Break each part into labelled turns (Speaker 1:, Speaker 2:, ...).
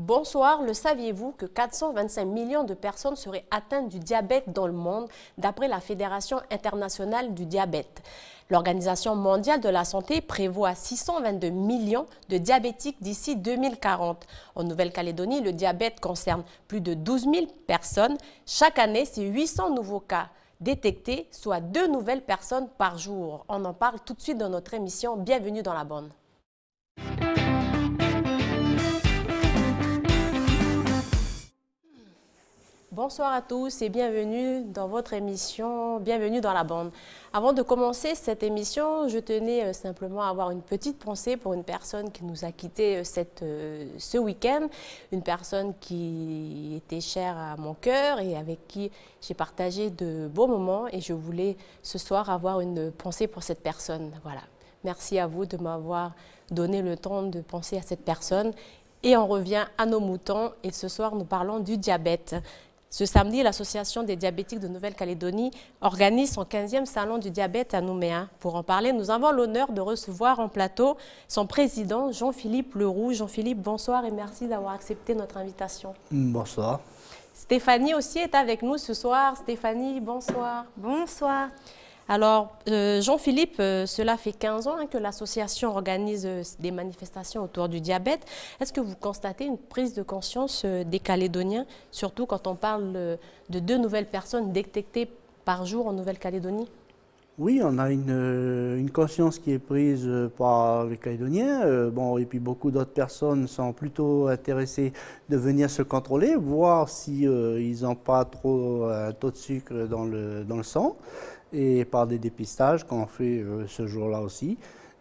Speaker 1: Bonsoir, le saviez-vous que 425 millions de personnes seraient atteintes du diabète dans le monde, d'après la Fédération internationale du diabète. L'Organisation mondiale de la santé prévoit 622 millions de diabétiques d'ici 2040. En Nouvelle-Calédonie, le diabète concerne plus de 12 000 personnes. Chaque année, c'est 800 nouveaux cas détectés, soit 2 nouvelles personnes par jour. On en parle tout de suite dans notre émission. Bienvenue dans la bande. Bonsoir à tous et bienvenue dans votre émission, bienvenue dans la bande. Avant de commencer cette émission, je tenais simplement à avoir une petite pensée pour une personne qui nous a quittés ce week-end, une personne qui était chère à mon cœur et avec qui j'ai partagé de beaux moments et je voulais ce soir avoir une pensée pour cette personne. Voilà. Merci à vous de m'avoir donné le temps de penser à cette personne et on revient à nos moutons et ce soir nous parlons du diabète. Ce samedi, l'Association des diabétiques de Nouvelle-Calédonie organise son 15e salon du diabète à Nouméa. Pour en parler, nous avons l'honneur de recevoir en plateau son président, Jean-Philippe Leroux. Jean-Philippe, bonsoir et merci d'avoir accepté notre invitation.
Speaker 2: Bonsoir.
Speaker 1: Stéphanie aussi est avec nous ce soir. Stéphanie, bonsoir.
Speaker 3: Bonsoir.
Speaker 1: Alors, Jean-Philippe, cela fait 15 ans que l'association organise des manifestations autour du diabète. Est-ce que vous constatez une prise de conscience des Calédoniens, surtout quand on parle de 2 nouvelles personnes détectées par jour en Nouvelle-Calédonie?
Speaker 2: Oui, on a une conscience qui est prise par les Calédoniens. Et puis beaucoup d'autres personnes sont plutôt intéressées de venir se contrôler, voir si ils n'ont pas trop un taux de sucre dans le sang. Et par des dépistages qu'on fait ce jour-là aussi.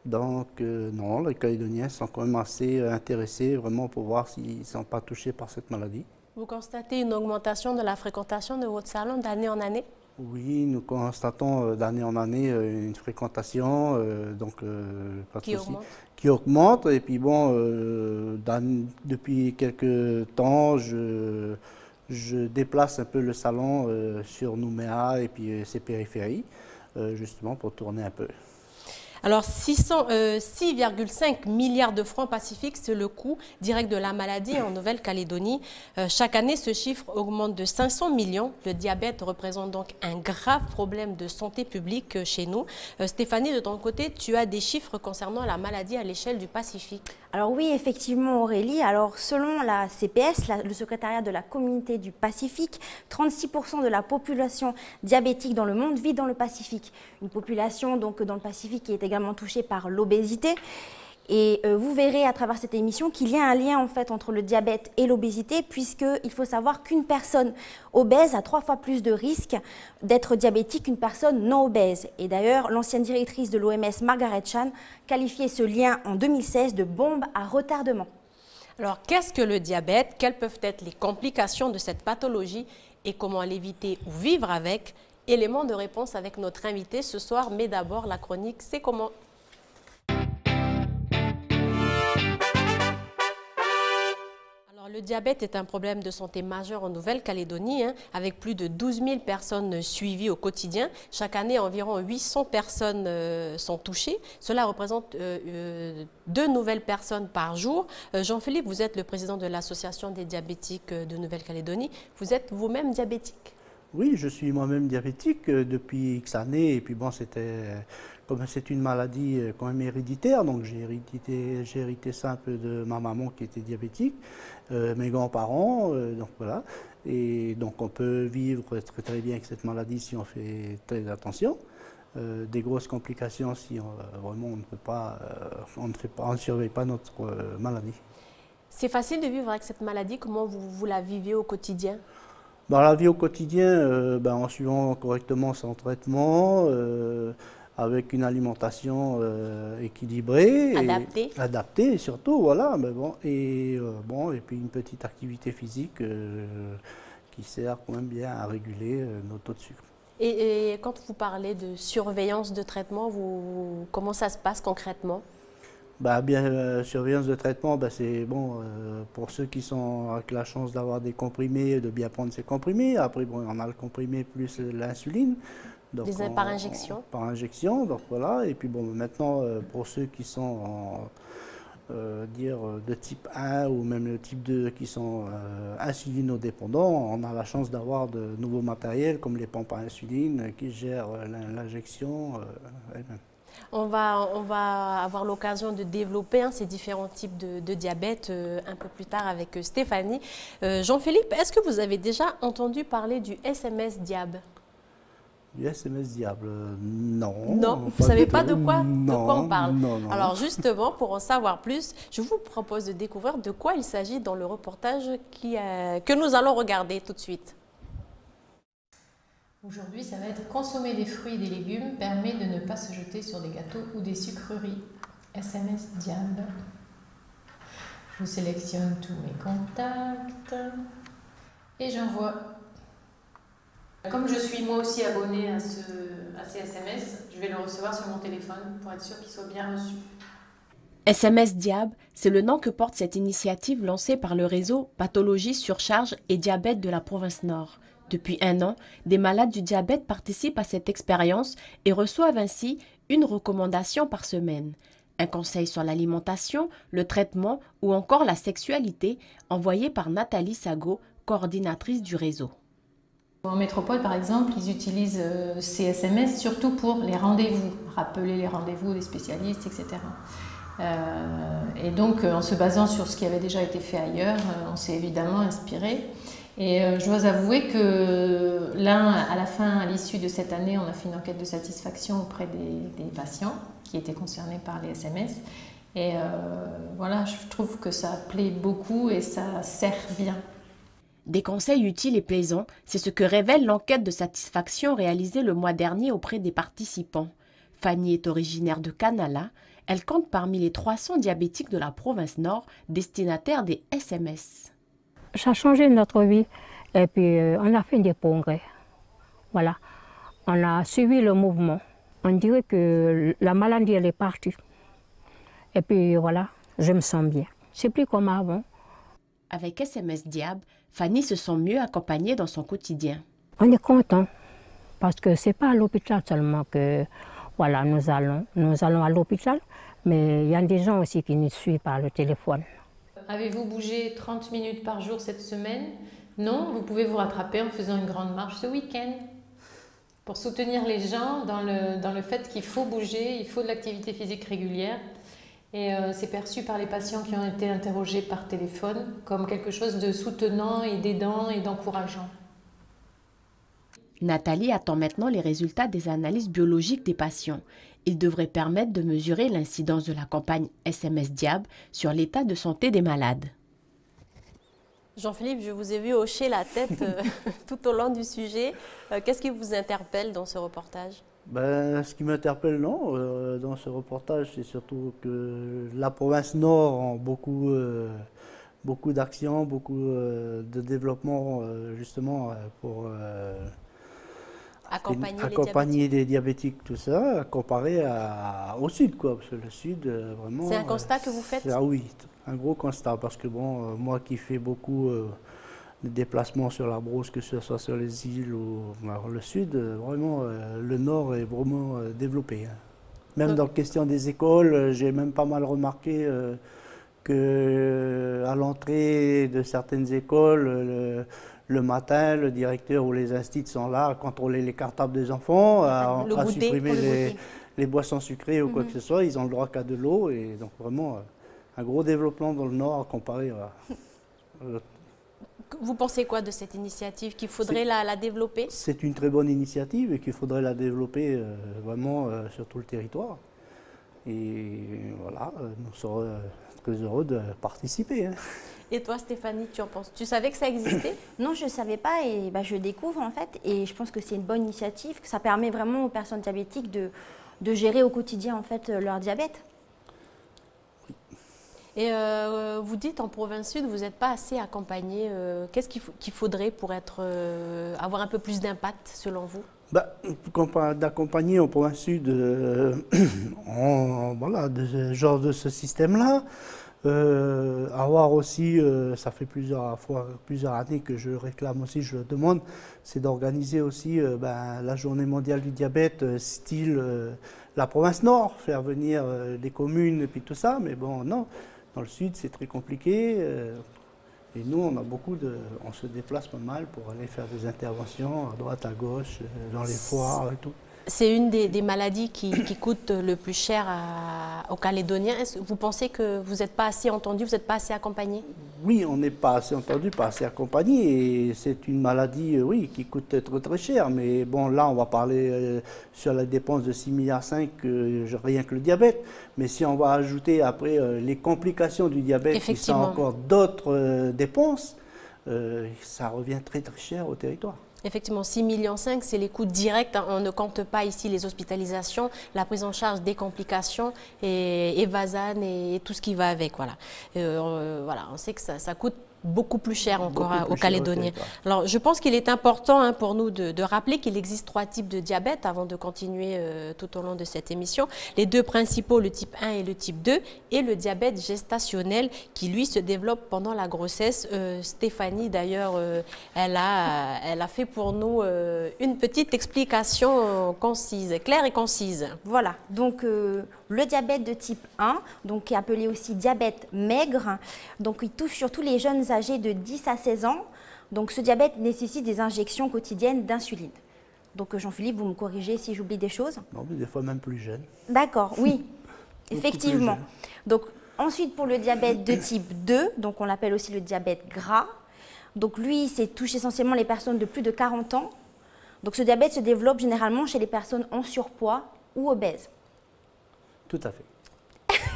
Speaker 2: Donc non, les Calédoniens sont quand même assez intéressés vraiment pour voir s'ils ne sont pas touchés par cette maladie.
Speaker 1: Vous constatez une augmentation de la fréquentation de votre salon d'année en année?
Speaker 2: Oui, nous constatons d'année en année une fréquentation qui augmente. Et puis bon, depuis quelques temps, je déplace un peu le salon sur Nouméa et puis ses périphéries, justement pour tourner un peu.
Speaker 1: Alors, 6,5 milliards de francs pacifiques, c'est le coût direct de la maladie en Nouvelle-Calédonie. Chaque année, ce chiffre augmente de 500 millions. Le diabète représente donc un grave problème de santé publique chez nous. Stéphanie, de ton côté, tu as des chiffres concernant la maladie à l'échelle du Pacifique.
Speaker 3: Alors oui, effectivement Aurélie, alors selon la CPS, le secrétariat de la communauté du Pacifique, 36% de la population diabétique dans le monde vit dans le Pacifique. Une population donc dans le Pacifique qui est également touchée par l'obésité. Et vous verrez à travers cette émission qu'il y a un lien en fait entre le diabète et l'obésité, puisqu'il faut savoir qu'une personne obèse a 3 fois plus de risques d'être diabétique qu'une personne non obèse. Et d'ailleurs, l'ancienne directrice de l'OMS, Margaret Chan, qualifiait ce lien en 2016 de bombe à retardement.
Speaker 1: Alors, qu'est-ce que le diabète? Quelles peuvent être les complications de cette pathologie et comment l'éviter ou vivre avec? Élément de réponse avec notre invité ce soir, mais d'abord la chronique C'est comment? Le diabète est un problème de santé majeur en Nouvelle-Calédonie, avec plus de 12 000 personnes suivies au quotidien. Chaque année, environ 800 personnes sont touchées. Cela représente 2 nouvelles personnes par jour. Jean-Philippe, vous êtes le président de l'Association des diabétiques de Nouvelle-Calédonie. Vous êtes vous-même diabétique?
Speaker 2: Oui, je suis moi-même diabétique depuis X années. Et puis bon, comme c'est une maladie quand même héréditaire, donc j'ai hérité ça un peu de ma maman qui était diabétique, mes grands-parents, donc voilà. Et donc on peut vivre très très bien avec cette maladie si on fait très attention. Des grosses complications si vraiment on ne surveille pas notre maladie.
Speaker 1: C'est facile de vivre avec cette maladie. Comment vous la vivez au quotidien?
Speaker 2: Dans la vie au quotidien, en suivant correctement son traitement, avec une alimentation équilibrée, adaptée surtout, voilà. Mais bon, et puis une petite activité physique qui sert quand même bien à réguler nos taux de sucre.
Speaker 1: Et quand vous parlez de surveillance de traitement, comment ça se passe concrètement?
Speaker 2: Surveillance de traitement, c'est bon pour ceux qui sont avec la chance d'avoir des comprimés, de bien prendre ces comprimés. Après, on a le comprimé plus l'insuline.
Speaker 1: Par injection.
Speaker 2: Par injection, donc voilà. Et puis maintenant, pour ceux qui sont de type 1 ou même le type 2 qui sont insulinodépendants, on a la chance d'avoir de nouveaux matériels comme les pompes à insuline qui gèrent l'injection elle-même.
Speaker 1: On va avoir l'occasion de développer ces différents types de diabète un peu plus tard avec Stéphanie. Jean-Philippe, est-ce que vous avez déjà entendu parler du SMS Diab?
Speaker 2: Du SMS Diable, non.
Speaker 1: Non, vous ne savez pas de quoi on parle.
Speaker 2: Non.
Speaker 1: Alors justement, pour en savoir plus, je vous propose de découvrir de quoi il s'agit dans le reportage que nous allons regarder tout de suite.
Speaker 4: Aujourd'hui, ça va être consommer des fruits et des légumes permet de ne pas se jeter sur des gâteaux ou des sucreries. SMS Diable. Je sélectionne tous mes contacts et j'envoie. Comme je suis moi aussi abonnée à ces SMS, je vais le recevoir sur mon téléphone pour être sûr qu'il soit bien reçu.
Speaker 1: SMS Diab, c'est le nom que porte cette initiative lancée par le réseau Pathologie, Surcharge et Diabète de la province Nord. Depuis 1 an, des malades du diabète participent à cette expérience et reçoivent ainsi une recommandation par semaine. Un conseil sur l'alimentation, le traitement ou encore la sexualité envoyé par Nathalie Sago, coordinatrice du réseau.
Speaker 4: En métropole, par exemple, ils utilisent ces SMS surtout pour les rendez-vous, rappeler les rendez-vous des spécialistes, etc. Et donc, en se basant sur ce qui avait déjà été fait ailleurs, on s'est évidemment inspiré. Et je dois avouer que là, à la fin, à l'issue de cette année, on a fait une enquête de satisfaction auprès des patients qui étaient concernés par les SMS. Et voilà, je trouve que ça plaît beaucoup et ça sert bien.
Speaker 1: Des conseils utiles et plaisants, c'est ce que révèle l'enquête de satisfaction réalisée le mois dernier auprès des participants. Fanny est originaire de Canala. Elle compte parmi les 300 diabétiques de la province Nord destinataires des SMS.
Speaker 5: Ça a changé notre vie et puis on a fait des progrès. Voilà, on a suivi le mouvement. On dirait que la maladie elle est partie. Et puis voilà, je me sens bien. C'est plus comme avant.
Speaker 1: Avec SMS Diab, Fanny se sent mieux accompagnée dans son quotidien.
Speaker 5: On est content parce que c'est pas à l'hôpital seulement que voilà, nous allons à l'hôpital, mais il y a des gens aussi qui nous suivent par le téléphone.
Speaker 4: Avez-vous bougé 30 minutes par jour cette semaine? Non, vous pouvez vous rattraper en faisant une grande marche ce week-end. Pour soutenir les gens dans le fait qu'il faut bouger, il faut de l'activité physique régulière. Et c'est perçu par les patients qui ont été interrogés par téléphone comme quelque chose de soutenant et d'aidant et d'encourageant.
Speaker 1: Nathalie attend maintenant les résultats des analyses biologiques des patients. Ils devraient permettre de mesurer l'incidence de la campagne SMS Diab sur l'état de santé des malades. Jean-Philippe, je vous ai vu hocher la tête tout au long du sujet. Qu'est-ce qui vous interpelle dans ce reportage ?
Speaker 2: Ce qui m'interpelle dans ce reportage, c'est surtout que la province Nord a beaucoup d'actions, beaucoup de développement justement pour accompagner les diabétiques, tout ça, comparé au Sud, quoi, parce que le Sud, vraiment...
Speaker 1: C'est un constat que vous faites?
Speaker 2: Ah oui, un gros constat, parce que bon, moi qui fais beaucoup de déplacements sur la Brosse, que ce soit sur les îles ou le Sud, vraiment, le Nord est vraiment développé. Hein. Même dans la question des écoles, j'ai même pas mal remarqué qu'à l'entrée de certaines écoles, le matin, le directeur ou les instituts sont là à contrôler les cartables des enfants, à supprimer les boissons sucrées ou quoi que ce soit. Ils ont le droit qu'à de l'eau. Et donc vraiment, un gros développement dans le Nord comparé à...
Speaker 1: Vous pensez quoi de cette initiative, qu'il faudrait la développer? C'est
Speaker 2: une très bonne initiative et qu'il faudrait la développer vraiment sur tout le territoire. Et voilà, nous serons très heureux de participer. Hein.
Speaker 1: Et toi, Stéphanie, tu en penses? Tu savais que ça existait?
Speaker 3: Non, je ne savais pas et je découvre en fait. Et je pense que c'est une bonne initiative, que ça permet vraiment aux personnes diabétiques de gérer au quotidien en fait leur diabète.
Speaker 1: Et vous dites en province sud, vous n'êtes pas assez accompagné. Qu'est-ce qu'il faudrait pour avoir un peu plus d'impact selon vous?
Speaker 2: D'accompagner en province sud voilà, genre de ce système-là. Avoir aussi, ça fait plusieurs années que je réclame aussi, je le demande, c'est d'organiser aussi la journée mondiale du diabète, style la province Nord, faire venir des communes et puis tout ça, mais bon, non. Dans le sud, c'est très compliqué. Et nous, on se déplace pas mal pour aller faire des interventions à droite, à gauche, dans les foires et tout.
Speaker 1: C'est une des maladies qui coûte le plus cher aux Calédoniens. Vous pensez que vous n'êtes pas assez entendu, vous n'êtes pas assez accompagné?
Speaker 2: Oui, on n'est pas assez entendu, pas assez accompagné. Et c'est une maladie, oui, qui coûte très, très cher. Mais bon, là, on va parler sur la dépense de 6,5 milliards, rien que le diabète. Mais si on va ajouter après les complications du diabète, qui sont encore d'autres dépenses, ça revient très, très cher au territoire.
Speaker 1: Effectivement, 6,5 millions, c'est les coûts directs. On ne compte pas ici les hospitalisations, la prise en charge des complications et Vasan et tout ce qui va avec. Voilà, voilà, on sait que ça coûte beaucoup plus cher encore aux Calédoniens. Alors, je pense qu'il est important pour nous de rappeler qu'il existe 3 types de diabète avant de continuer tout au long de cette émission. Les 2 principaux, le type 1 et le type 2, et le diabète gestationnel qui, lui, se développe pendant la grossesse. Stéphanie, d'ailleurs, elle a fait pour nous une petite explication concise, claire et concise.
Speaker 3: Voilà, donc le diabète de type 1, donc, qui est appelé aussi diabète maigre, donc il touche surtout les jeunes âgés de 10 à 16 ans. Donc ce diabète nécessite des injections quotidiennes d'insuline. Donc Jean-Philippe, vous me corrigez si j'oublie des choses?
Speaker 2: Non, mais des fois même plus jeune.
Speaker 3: D'accord, oui, effectivement. Donc ensuite pour le diabète de type 2, donc on l'appelle aussi le diabète gras. Donc lui, c'est touche essentiellement les personnes de plus de 40 ans. Donc ce diabète se développe généralement chez les personnes en surpoids ou obèses.
Speaker 2: Tout à fait.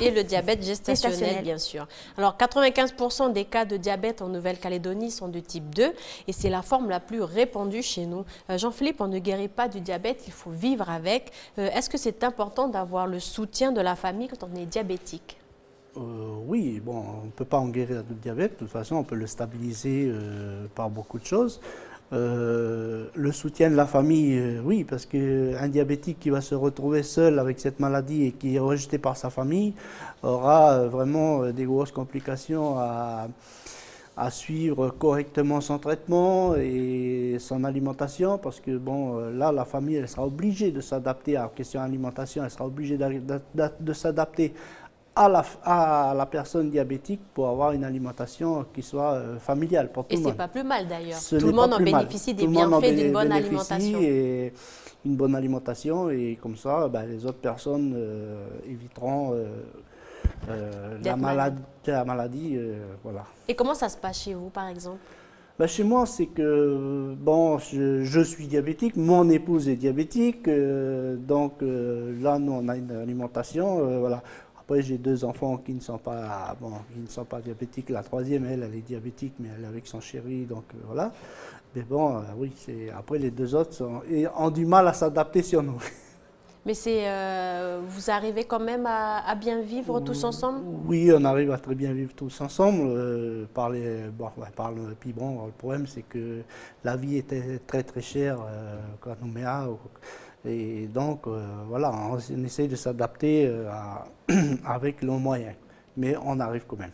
Speaker 1: Et le diabète gestationnel, bien sûr. Alors, 95% des cas de diabète en Nouvelle-Calédonie sont de type 2 et c'est la forme la plus répandue chez nous. Jean-Philippe, on ne guérit pas du diabète, il faut vivre avec. Est-ce que c'est important d'avoir le soutien de la famille quand on est diabétique?
Speaker 2: Oui, bon, on ne peut pas en guérir du diabète. De toute façon, on peut le stabiliser par beaucoup de choses. Le soutien de la famille, oui, parce qu'un diabétique qui va se retrouver seul avec cette maladie et qui est rejeté par sa famille aura vraiment des grosses complications à suivre correctement son traitement et son alimentation, parce que bon, là, la famille, elle sera obligée de s'adapter à la question alimentation, elle sera obligée de s'adapter à la personne diabétique pour avoir une alimentation qui soit familiale pour tout le monde.
Speaker 1: Et ce n'est pas plus mal d'ailleurs. Tout le monde en bénéficie des bienfaits d'une bonne alimentation.
Speaker 2: Et une bonne alimentation et comme ça, les autres personnes éviteront la maladie. Voilà.
Speaker 1: Et comment ça se passe chez vous par exemple?
Speaker 2: Chez moi, c'est que bon, je suis diabétique, mon épouse est diabétique, donc là, nous, on a une alimentation, voilà. Après, j'ai 2 enfants qui ne sont pas, diabétiques. La troisième, elle est diabétique, mais elle est avec son chéri, donc voilà. Mais bon, oui, après les 2 autres ont du mal à s'adapter sur nous.
Speaker 5: Mais vous arrivez quand même à bien vivre tous ensemble?
Speaker 2: Oui, on arrive à très bien vivre tous ensemble. Puis bon, le problème, c'est que la vie était très très chère quand on met à. Et donc, voilà, on essaye de s'adapter avec nos moyens. Mais on arrive quand même.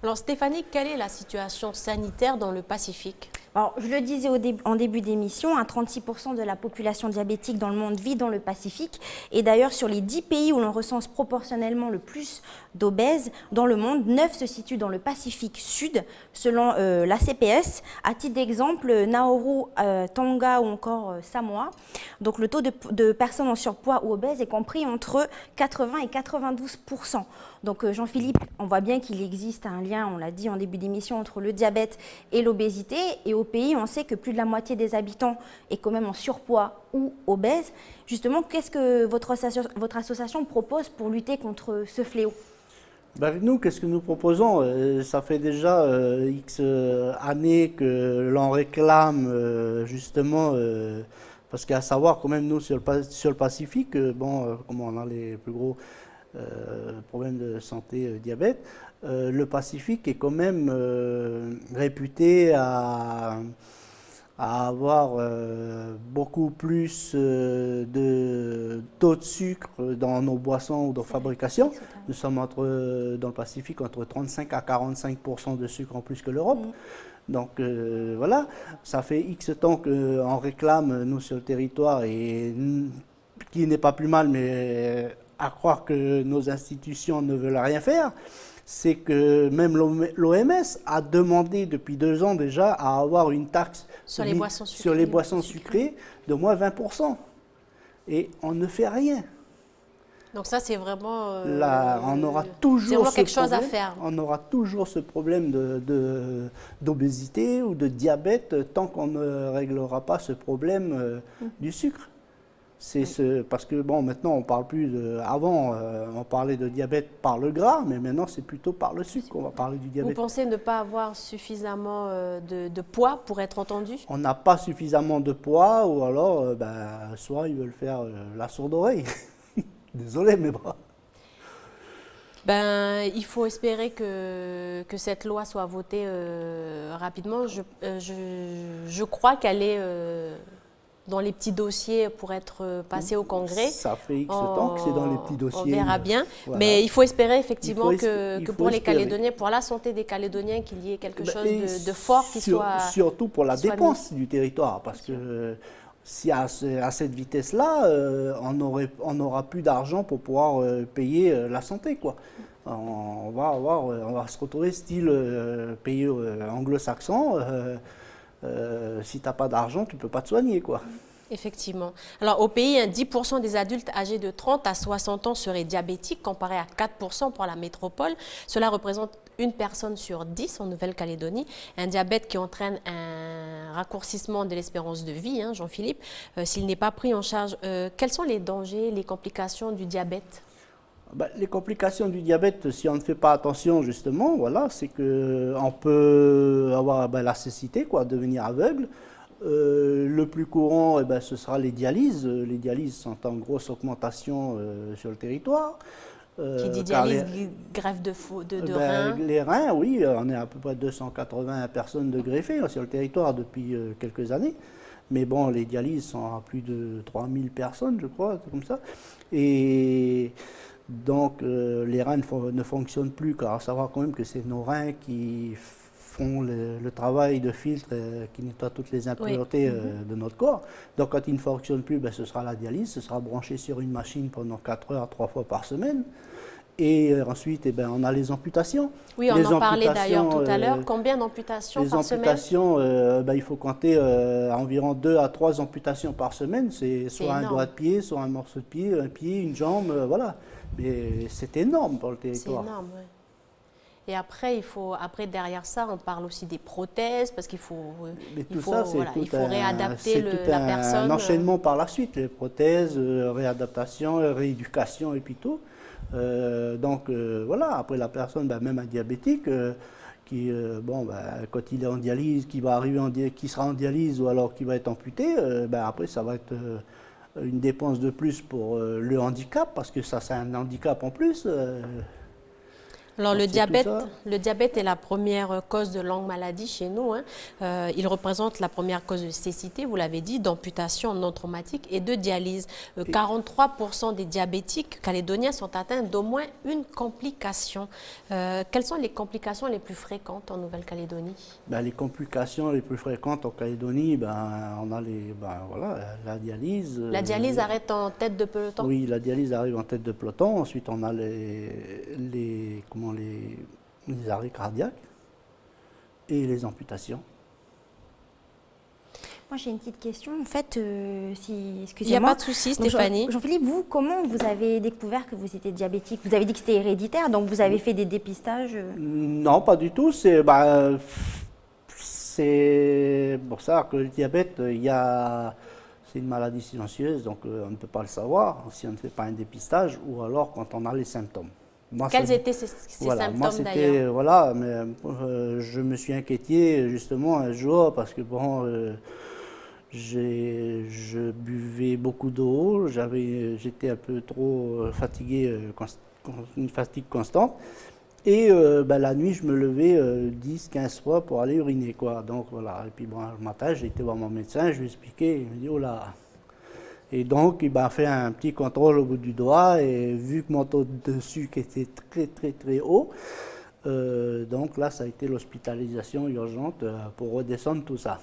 Speaker 1: Alors Stéphanie, quelle est la situation sanitaire dans le Pacifique?
Speaker 3: Alors, je le disais en début d'émission, 36% de la population diabétique dans le monde vit dans le Pacifique. Et d'ailleurs, sur les 10 pays où l'on recense proportionnellement le plus d'obèses dans le monde, 9 se situent dans le Pacifique Sud, selon la CPS. À titre d'exemple, Nauru, Tonga ou encore Samoa. Donc, le taux de personnes en surpoids ou obèses est compris entre 80 et 92%. Donc, Jean-Philippe, on voit bien qu'il existe un lien, on l'a dit en début d'émission, entre le diabète et l'obésité. Et au pays, on sait que plus de la moitié des habitants est quand même en surpoids ou obèse. Justement, qu'est-ce que votre association propose pour lutter contre ce fléau?
Speaker 2: Nous, qu'est-ce que nous proposons? Ça fait déjà X années que l'on réclame justement, parce qu'à savoir quand même nous sur le Pacifique, comme on a les plus gros problèmes de santé diabète, le Pacifique est quand même réputé à avoir beaucoup plus de taux de sucre dans nos boissons ou dans fabrication. Nous sommes dans le Pacifique entre 35 à 45% de sucre en plus que l'Europe. Donc voilà, ça fait X temps qu'on réclame, nous, sur le territoire, et qui n'est pas plus mal, mais à croire que nos institutions ne veulent rien faire. c'est que même l'OMS a demandé depuis 2 ans déjà à avoir une taxe
Speaker 1: sur les boissons sucrées,
Speaker 2: sur les boissons sucrées de moins 20%. Et on ne fait rien.
Speaker 1: Donc ça, c'est vraiment...
Speaker 2: Là, on aura toujours
Speaker 1: quelque chose à faire.
Speaker 2: On aura toujours ce problème d'obésité ou de diabète tant qu'on ne réglera pas ce problème du sucre. Parce que bon, maintenant, on parle plus de... Avant, on parlait de diabète par le gras, mais maintenant, c'est plutôt par le sucre qu'on va parler du diabète.
Speaker 1: Vous pensez ne pas avoir suffisamment de poids pour être entendu? On
Speaker 2: n'a pas suffisamment de poids, ou alors, soit ils veulent faire la sourde oreille. Désolé, mais bon.
Speaker 1: Il faut espérer que cette loi soit votée rapidement. Je crois qu'elle est dans les petits dossiers pour être passée au Congrès.
Speaker 2: Ça fait X temps que c'est dans les petits dossiers.
Speaker 1: On verra bien.
Speaker 2: Voilà.
Speaker 1: Mais il faut espérer effectivement que pour les Calédoniens, pour la santé des Calédoniens, qu'il y ait quelque chose de fort qui soit...
Speaker 2: Surtout pour la dépense du territoire, parce que... Si à cette vitesse-là, on n'aura plus d'argent pour pouvoir payer la santé, quoi. On va se retrouver style pays anglo-saxon. Si tu n'as pas d'argent, tu ne peux pas te soigner, quoi.
Speaker 1: Effectivement. Alors, au pays, 10% des adultes âgés de 30 à 60 ans seraient diabétiques, comparé à 4% pour la métropole. Cela représente une personne sur 10 en Nouvelle-Calédonie. Un diabète qui entraîne un raccourcissement de l'espérance de vie, hein, Jean-Philippe, s'il n'est pas pris en charge. Quels sont les dangers, les complications du diabète?
Speaker 2: Les complications du diabète, si on ne fait pas attention, justement, voilà, c'est qu'on peut avoir la cécité, quoi, devenir aveugle. Le plus courant, ce sera les dialyses. Les dialyses sont en grosse augmentation sur le territoire.
Speaker 1: Qui dit dialyse, greffe de reins?
Speaker 2: Les reins, oui, on est à peu près 280 personnes de greffées sur le territoire depuis quelques années. Mais bon, les dialyses sont à plus de 3000 personnes, je crois, comme ça. Et donc, les reins ne fonctionnent plus, car à savoir quand même que c'est nos reins qui font le travail de filtre qui nettoie toutes les impuretés de notre corps. Donc, quand ils ne fonctionnent plus, ce sera la dialyse, ce sera branché sur une machine pendant 4 heures, 3 fois par semaine. Et ensuite, on a les amputations.
Speaker 1: Oui, on en parlait d'ailleurs tout à l'heure. Combien d'amputations par semaine?
Speaker 2: Les amputations, il faut compter environ 2 à 3 amputations par semaine. C'est soit un doigt de pied, soit un morceau de pied, un pied, une jambe, voilà. Mais c'est énorme pour le territoire.
Speaker 1: C'est énorme, oui. Et après, derrière ça, on parle aussi des prothèses, parce qu'il faut réadapter la personne.
Speaker 2: C'est un enchaînement par la suite, les prothèses, réadaptation, rééducation et puis tout. Donc voilà, après la personne, même un diabétique, quand il est en dialyse, qui sera en dialyse ou alors qui va être amputé, après ça va être une dépense de plus pour le handicap, parce que ça c'est un handicap en plus.
Speaker 1: Alors le diabète est la première cause de longue maladie chez nous. Hein. Il représente la première cause de cécité, vous l'avez dit, d'amputation non traumatique et de dialyse. 43% des diabétiques calédoniens sont atteints d'au moins une complication. Quelles sont les complications les plus fréquentes en Nouvelle-Calédonie?
Speaker 2: Les complications les plus fréquentes en Calédonie, on a la dialyse.
Speaker 1: La dialyse arrête en tête de peloton?
Speaker 2: Oui, la dialyse arrive en tête de peloton. Ensuite, on a les arrêts cardiaques et les amputations.
Speaker 3: Moi, j'ai une petite question. En fait, excusez-moi.
Speaker 1: Il n'y a pas de souci, Stéphanie.
Speaker 3: Jean-Philippe, comment vous avez découvert que vous étiez diabétique? Vous avez dit que c'était héréditaire, donc vous avez fait des dépistages?
Speaker 2: Non, pas du tout. C'est pour ça que le diabète, c'est une maladie silencieuse, donc on ne peut pas le savoir si on ne fait pas un dépistage ou alors quand on a les symptômes.
Speaker 1: Quels étaient ces symptômes d'ailleurs?
Speaker 2: Je me suis inquiété justement un jour parce que je buvais beaucoup d'eau, j'étais un peu trop fatigué, une fatigue constante. Et la nuit, je me levais 10-15 fois pour aller uriner, quoi. Donc voilà, et puis le matin, j'ai été voir mon médecin, je lui ai expliqué, il me dit, oh là. Et donc, il m'a fait un petit contrôle au bout du doigt, et vu que mon taux de sucre était très très très haut, donc là, ça a été l'hospitalisation urgente pour redescendre tout ça.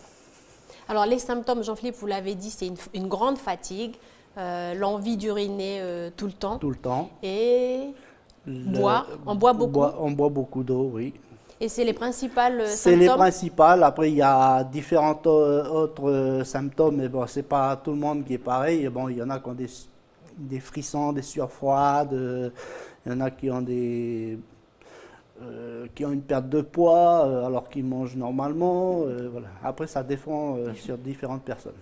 Speaker 1: Alors les symptômes, Jean-Philippe, vous l'avez dit, c'est une grande fatigue, l'envie d'uriner tout le temps.
Speaker 2: Tout le temps.
Speaker 1: Et On boit beaucoup.
Speaker 2: On boit beaucoup d'eau, oui.
Speaker 1: Et c'est les principales
Speaker 2: C'est les
Speaker 1: symptômes?
Speaker 2: principales. Après, il y a différents autres symptômes, mais bon, c'est pas tout le monde qui est pareil. Bon, il y en a qui ont des frissons, des sueurs froides. Il y en a qui ont qui ont une perte de poids alors qu'ils mangent normalement. Voilà. Après, ça dépend sur différentes personnes.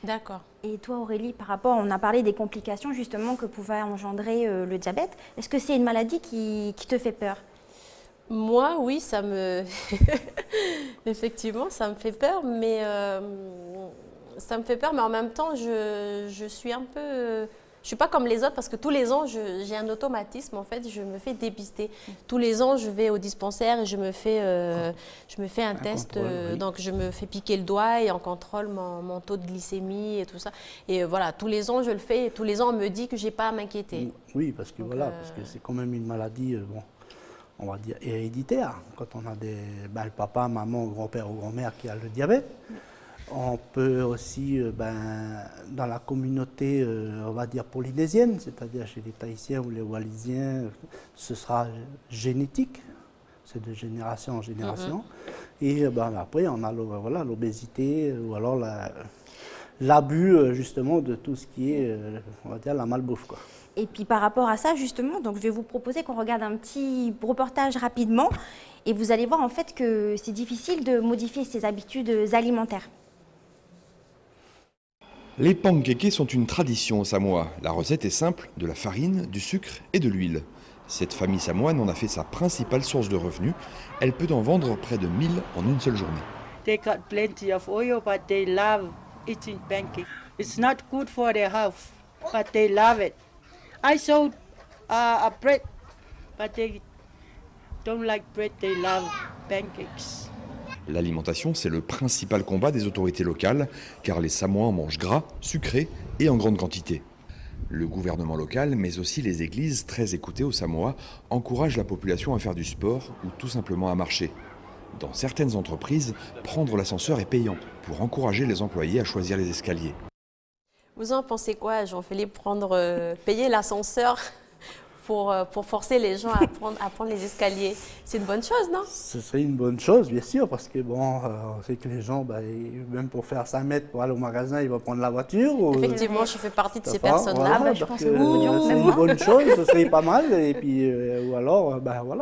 Speaker 1: D'accord.
Speaker 3: Et toi Aurélie, par rapport, on a parlé des complications justement que pouvait engendrer le diabète. Est-ce que c'est une maladie qui te fait peur?
Speaker 1: Moi, oui, ça me... Effectivement, ça me fait peur, mais en même temps, je suis un peu... Je suis pas comme les autres parce que tous les ans, j'ai un automatisme, en fait, je me fais dépister. Tous les ans, je vais au dispensaire et je me fais un test.
Speaker 2: Contrôle, oui.
Speaker 1: Donc, je me fais piquer le doigt et on contrôle mon taux de glycémie et tout ça. Et voilà, tous les ans, je le fais et tous les ans, on me dit que j'ai pas à m'inquiéter.
Speaker 2: Oui, parce que
Speaker 1: Donc,
Speaker 2: voilà, parce que c'est quand même une maladie, bon, on va dire héréditaire. Quand on a le papa, maman, grand-père ou grand-mère qui a le diabète. On peut aussi, dans la communauté, on va dire polynésienne, c'est-à-dire chez les Tahitiens ou les Wallisiens, ce sera génétique, c'est de génération en génération. Et après, on a l'obésité ou alors l'abus justement de tout ce qui est, on va dire, la malbouffe, quoi.
Speaker 3: Et puis par rapport à ça, justement, donc je vais vous proposer qu'on regarde un petit reportage rapidement et vous allez voir en fait que c'est difficile de modifier ses habitudes alimentaires.
Speaker 6: Les panquékés sont une tradition au Samoa. La recette est simple, de la farine, du sucre et de l'huile. Cette famille samoane en a fait sa principale source de revenus. Elle peut en vendre près de 1000 en une seule journée.
Speaker 7: They got plenty of oil, but they love eating pancakes. It's not good for their health, but they love it. I sold a bread, but they don't like bread, they love pancakes.
Speaker 6: L'alimentation, c'est le principal combat des autorités locales, car les Samoans mangent gras, sucré et en grande quantité. Le gouvernement local, mais aussi les églises, très écoutées au Samoa, encouragent la population à faire du sport ou tout simplement à marcher. Dans certaines entreprises, prendre l'ascenseur est payant pour encourager les employés à choisir les escaliers.
Speaker 1: Vous en pensez quoi, Jean-Philippe, payer l'ascenseur pour forcer les gens à prendre les escaliers? C'est une bonne chose, non?
Speaker 2: Ce serait une bonne chose, bien sûr, parce que bon, on sait que les gens, même pour faire 5 mètres pour aller au magasin, ils vont prendre la voiture.
Speaker 1: Effectivement, je fais partie de ces personnes-là.
Speaker 2: Voilà,
Speaker 3: je pense
Speaker 2: c'est
Speaker 3: que
Speaker 2: une bonne chose, ce serait pas mal. Et puis, ou alors,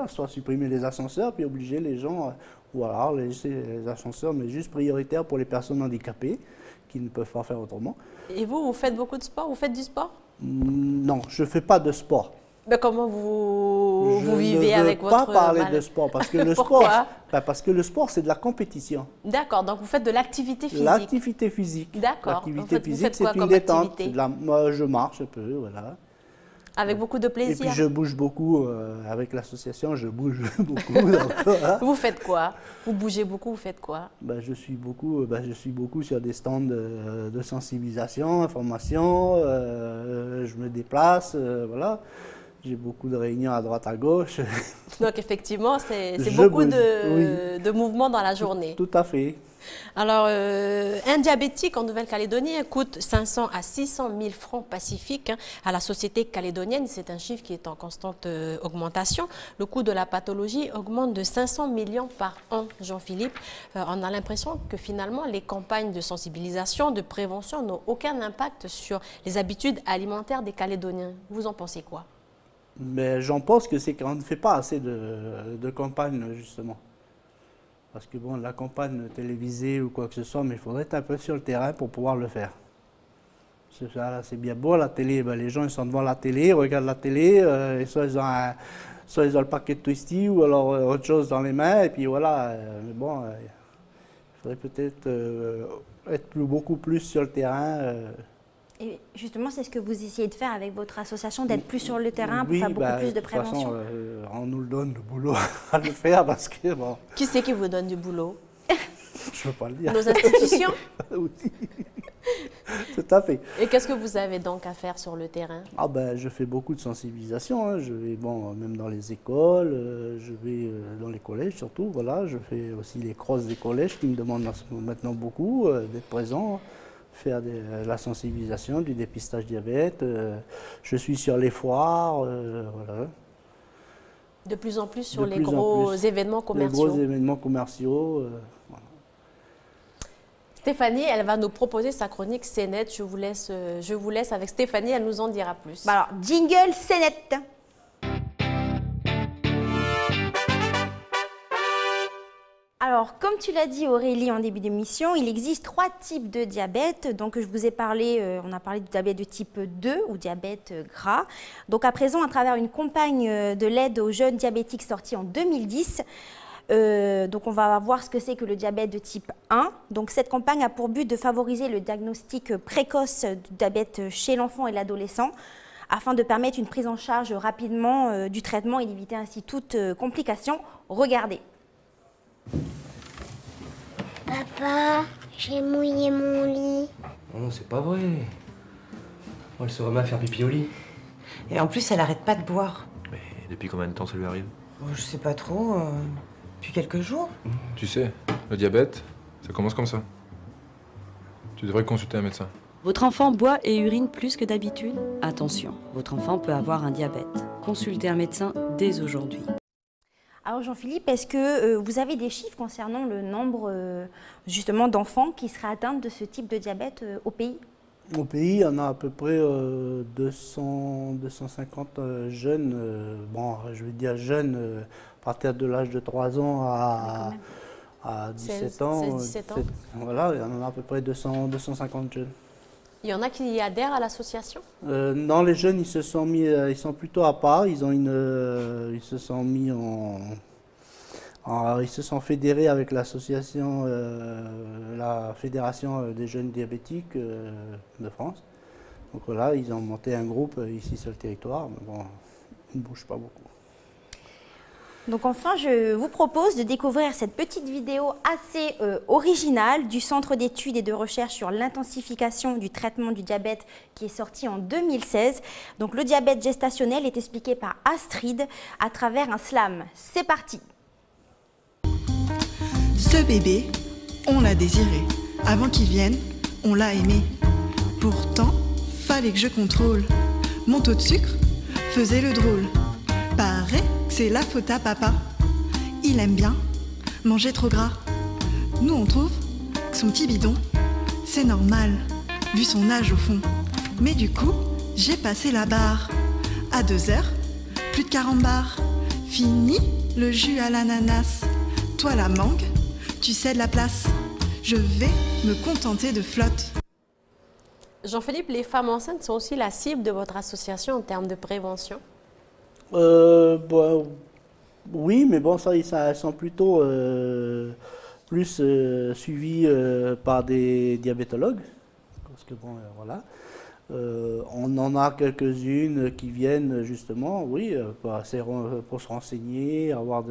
Speaker 2: soit supprimer les ascenseurs, puis obliger les gens, ou alors laisser les ascenseurs, mais juste prioritaires pour les personnes handicapées, qui ne peuvent pas faire autrement.
Speaker 1: Et vous faites beaucoup de sport? Vous faites du sport?
Speaker 2: Non, je ne fais pas de sport.
Speaker 1: Mais comment vous vivez avec votre...
Speaker 2: Je ne veux pas parler de sport, parce que le sport, parce que le sport, c'est de la compétition.
Speaker 1: D'accord, donc vous faites de l'activité physique.
Speaker 2: L'activité physique.
Speaker 1: D'accord.
Speaker 2: L'activité physique, c'est une détente. Moi, je marche un peu, voilà.
Speaker 1: Avec beaucoup de plaisir.
Speaker 2: Et puis je bouge beaucoup, avec l'association, je bouge beaucoup. Donc, voilà.
Speaker 1: Vous faites quoi? Vous bougez beaucoup, vous faites quoi?
Speaker 2: Je suis beaucoup sur des stands de sensibilisation, information, je me déplace, voilà. J'ai beaucoup de réunions à droite, à gauche.
Speaker 1: Donc effectivement, c'est
Speaker 2: Je
Speaker 1: beaucoup
Speaker 2: bouge,
Speaker 1: de mouvements dans la journée.
Speaker 2: Tout à fait.
Speaker 1: Alors, un diabétique en Nouvelle-Calédonie coûte 500 à 600 000 francs pacifiques à la société calédonienne. C'est un chiffre qui est en constante augmentation. Le coût de la pathologie augmente de 500 millions par an, Jean-Philippe. On a l'impression que finalement, les campagnes de sensibilisation, de prévention n'ont aucun impact sur les habitudes alimentaires des Calédoniens. Vous en pensez quoi?
Speaker 2: Mais j'en pense que c'est qu'on ne fait pas assez de campagne, justement. Parce que bon, la campagne télévisée ou quoi que ce soit, mais il faudrait être un peu sur le terrain pour pouvoir le faire. C'est bien beau, la télé, les gens ils sont devant la télé, ils regardent la télé, et soit ils ont le paquet de Twisty ou alors autre chose dans les mains, et puis voilà. Mais bon, il faudrait peut-être être beaucoup plus sur le terrain.
Speaker 3: Et justement, c'est ce que vous essayez de faire avec votre association, d'être plus sur le terrain pour faire beaucoup plus de prévention.
Speaker 2: De toute façon, on nous le donne le boulot à le faire parce que bon.
Speaker 1: Qui c'est qui vous donne du boulot?
Speaker 2: Je ne peux pas le dire.
Speaker 1: Nos institutions?
Speaker 2: Oui, tout à fait.
Speaker 1: Et qu'est-ce que vous avez donc à faire sur le terrain?
Speaker 2: Je fais beaucoup de sensibilisation. Hein. Je vais même dans les écoles, je vais dans les collèges surtout. Voilà, je fais aussi les crosses des collèges qui me demandent maintenant beaucoup d'être présent. Faire de la sensibilisation, du dépistage diabète. Je suis sur les foires, voilà.
Speaker 1: De plus en plus sur
Speaker 2: De
Speaker 1: les
Speaker 2: plus en
Speaker 1: gros
Speaker 2: plus.
Speaker 1: événements commerciaux.
Speaker 2: Les gros événements commerciaux. Voilà.
Speaker 1: Stéphanie, elle va nous proposer sa chronique C'est net. Je vous laisse avec Stéphanie, elle nous en dira plus.
Speaker 3: Bah alors, jingle, c'est net. Alors, comme tu l'as dit Aurélie en début d'émission, il existe 3 types de diabète. Donc, je vous ai parlé, on a parlé du diabète de type 2 ou diabète gras. Donc, à présent, à travers une campagne de l'aide aux jeunes diabétiques sortie en 2010, donc on va voir ce que c'est que le diabète de type 1. Donc, cette campagne a pour but de favoriser le diagnostic précoce du diabète chez l'enfant et l'adolescent, afin de permettre une prise en charge rapidement du traitement et d'éviter ainsi toute complication. Regardez.
Speaker 8: Papa, j'ai mouillé mon lit.
Speaker 9: Oh non, c'est pas vrai. Oh, elle se remet à faire pipi au lit.
Speaker 10: Et en plus, elle arrête pas de boire.
Speaker 11: Mais depuis combien de temps ça lui arrive?
Speaker 10: Bon, je sais pas trop. Depuis quelques jours.
Speaker 11: Tu sais, le diabète, ça commence comme ça. Tu devrais consulter un médecin.
Speaker 12: Votre enfant boit et urine plus que d'habitude? Attention, votre enfant peut avoir un diabète. Consultez un médecin dès aujourd'hui.
Speaker 3: Alors Jean-Philippe, est-ce que vous avez des chiffres concernant le nombre justement d'enfants qui seraient atteints de ce type de diabète au pays?
Speaker 2: Au pays, il y en a à peu près 250 jeunes, bon, je veux dire jeunes, à partir de l'âge de 3 ans à 17 ans.
Speaker 1: 17 ans.
Speaker 2: Voilà, il y en a à peu près 250 jeunes.
Speaker 1: Il y en a qui adhèrent à l'association?
Speaker 2: Non, les jeunes, ils se sont mis, ils sont plutôt à part. Ils se sont mis ils se sont fédérés avec l'association, la fédération des jeunes diabétiques de France. Donc voilà, ils ont monté un groupe ici sur le territoire, mais bon, ils ne bougent pas beaucoup.
Speaker 3: Donc enfin, je vous propose de découvrir cette petite vidéo assez originale du Centre d'études et de recherche sur l'intensification du traitement du diabète qui est sorti en 2016. Donc le diabète gestationnel est expliqué par Astrid à travers un slam. C'est parti!
Speaker 13: Ce bébé, on l'a désiré. Avant qu'il vienne, on l'a aimé. Pourtant, fallait que je contrôle. Mon taux de sucre faisait le drôle. Paraît que c'est la faute à papa. Il aime bien manger trop gras. Nous, on trouve que son petit bidon, c'est normal, vu son âge au fond. Mais du coup, j'ai passé la barre. À 2 heures, plus de 40 bars. Fini le jus à l'ananas. Toi, la mangue, tu cèdes la place. Je vais me contenter de flotte.
Speaker 1: Jean-Philippe, les femmes enceintes sont aussi la cible de votre association en termes de prévention?
Speaker 2: Bon, oui, mais bon, ça, elles sont plutôt plus suivies par des diabétologues. Parce que bon, voilà. On en a quelques-unes qui viennent justement, oui, pour se renseigner, avoir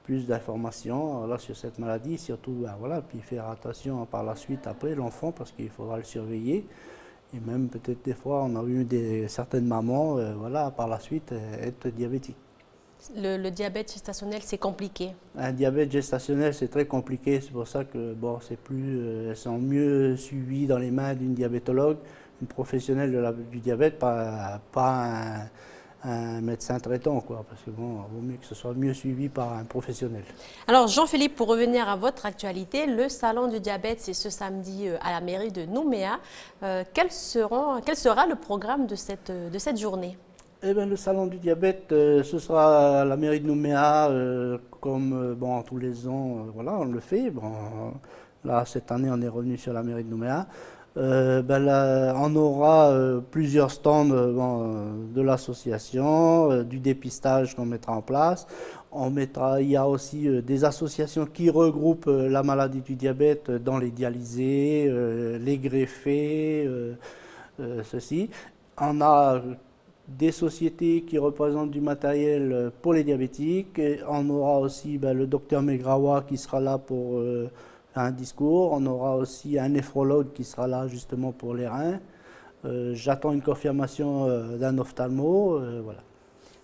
Speaker 2: plus d'informations là, sur cette maladie, surtout, ben, voilà, puis faire attention par la suite après l'enfant parce qu'il faudra le surveiller. Et même peut-être des fois, on a eu certaines mamans, voilà, par la suite, être diabétiques.
Speaker 1: Le diabète gestationnel, c'est compliqué.
Speaker 2: Un diabète gestationnel, c'est très compliqué. C'est pour ça que bon, elles sont mieux suivies dans les mains d'une diabétologue, une professionnelle du diabète, pas un médecin traitant, quoi, parce que bon, il vaut mieux que ce soit mieux suivi par un professionnel.
Speaker 1: Alors Jean-Philippe, pour revenir à votre actualité, le salon du diabète, c'est ce samedi à la mairie de Nouméa. Quel sera le programme de cette journée?
Speaker 2: Eh bien, le salon du diabète, ce sera à la mairie de Nouméa, comme bon, tous les ans, voilà, on le fait. Bon, là, cette année, on est revenu sur la mairie de Nouméa. Là, on aura plusieurs stands de l'association, du dépistage qu'on mettra en place. Il y a aussi des associations qui regroupent la maladie du diabète dans les dialysés, les greffés, ceci. On a des sociétés qui représentent du matériel pour les diabétiques. Et on aura aussi le docteur Megrawa qui sera là pour un discours. On aura aussi un néphrologue qui sera là justement pour les reins. J'attends une confirmation d'un ophtalmo. Voilà.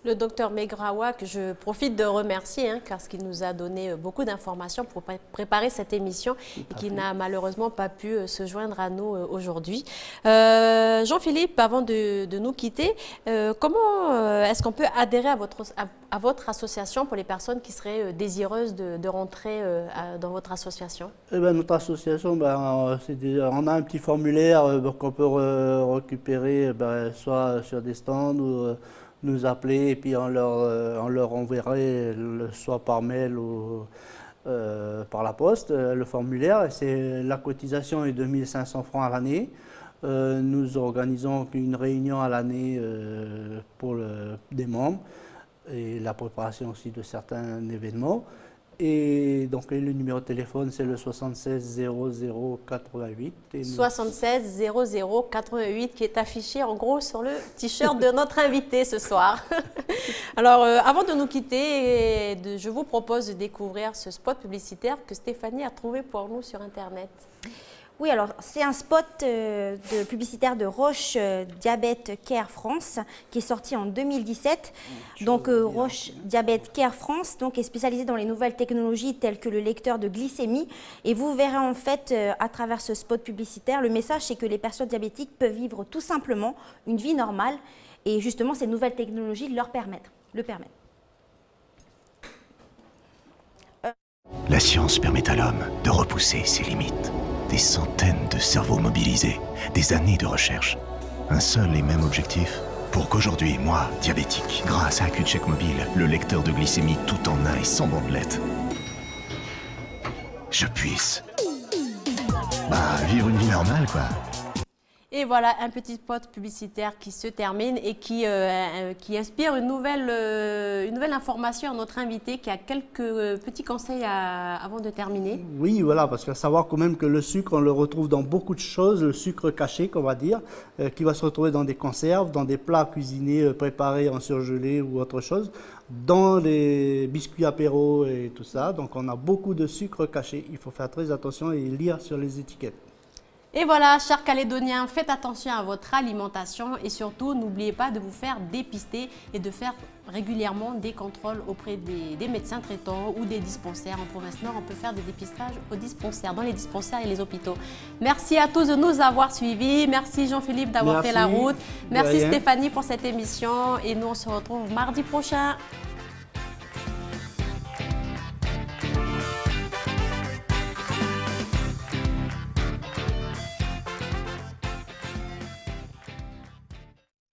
Speaker 1: Le docteur Megrawa, que je profite de remercier, car qu'il nous a donné beaucoup d'informations pour préparer cette émission et qui n'a malheureusement pas pu se joindre à nous aujourd'hui. Jean-Philippe, avant de nous quitter, comment est-ce qu'on peut adhérer à votre association pour les personnes qui seraient désireuses de rentrer dans votre association?
Speaker 2: Notre association, on a un petit formulaire qu'on peut récupérer soit sur des stands ou nous appeler et puis on leur enverrait soit par mail ou par la poste le formulaire. La cotisation est de 1 500 francs à l'année. Nous organisons une réunion à l'année pour des membres et la préparation aussi de certains événements. Et donc le numéro de téléphone, c'est le 76 00 88.
Speaker 1: 76 00 88 qui est affiché en gros sur le t-shirt de notre invité ce soir. Alors, avant de nous quitter, je vous propose de découvrir ce spot publicitaire que Stéphanie a trouvé pour nous sur Internet.
Speaker 3: Oui, alors c'est un spot publicitaire de Roche Diabète Care France qui est sorti en 2017. Donc Roche Diabète Care France est spécialisé dans les nouvelles technologies telles que le lecteur de glycémie. Et vous verrez en fait à travers ce spot publicitaire, le message c'est que les personnes diabétiques peuvent vivre tout simplement une vie normale et justement ces nouvelles technologies le permettent.
Speaker 14: La science permet à l'homme de repousser ses limites. Des centaines de cerveaux mobilisés, des années de recherche. Un seul et même objectif, pour qu'aujourd'hui, moi, diabétique, grâce à AccuCheck Mobile, le lecteur de glycémie tout en un et sans bandelette, je puisse vivre une vie normale, quoi.
Speaker 1: Et voilà un petit spot publicitaire qui se termine et qui inspire une nouvelle information à notre invité qui a quelques petits conseils avant de terminer.
Speaker 2: Oui, voilà, parce qu'il faut savoir quand même que le sucre, on le retrouve dans beaucoup de choses, le sucre caché, qu'on va dire, qui va se retrouver dans des conserves, dans des plats cuisinés, préparés en surgelé ou autre chose, dans les biscuits apéro et tout ça. Donc on a beaucoup de sucre caché. Il faut faire très attention et lire sur les étiquettes.
Speaker 1: Et voilà, chers Calédoniens, faites attention à votre alimentation et surtout, n'oubliez pas de vous faire dépister et de faire régulièrement des contrôles auprès des médecins traitants ou des dispensaires. En province Nord, on peut faire des dépistages aux dispensaires, dans les dispensaires et les hôpitaux. Merci à tous de nous avoir suivis. Merci Jean-Philippe d'avoir fait la route. Merci Stéphanie pour cette émission et nous on se retrouve mardi prochain.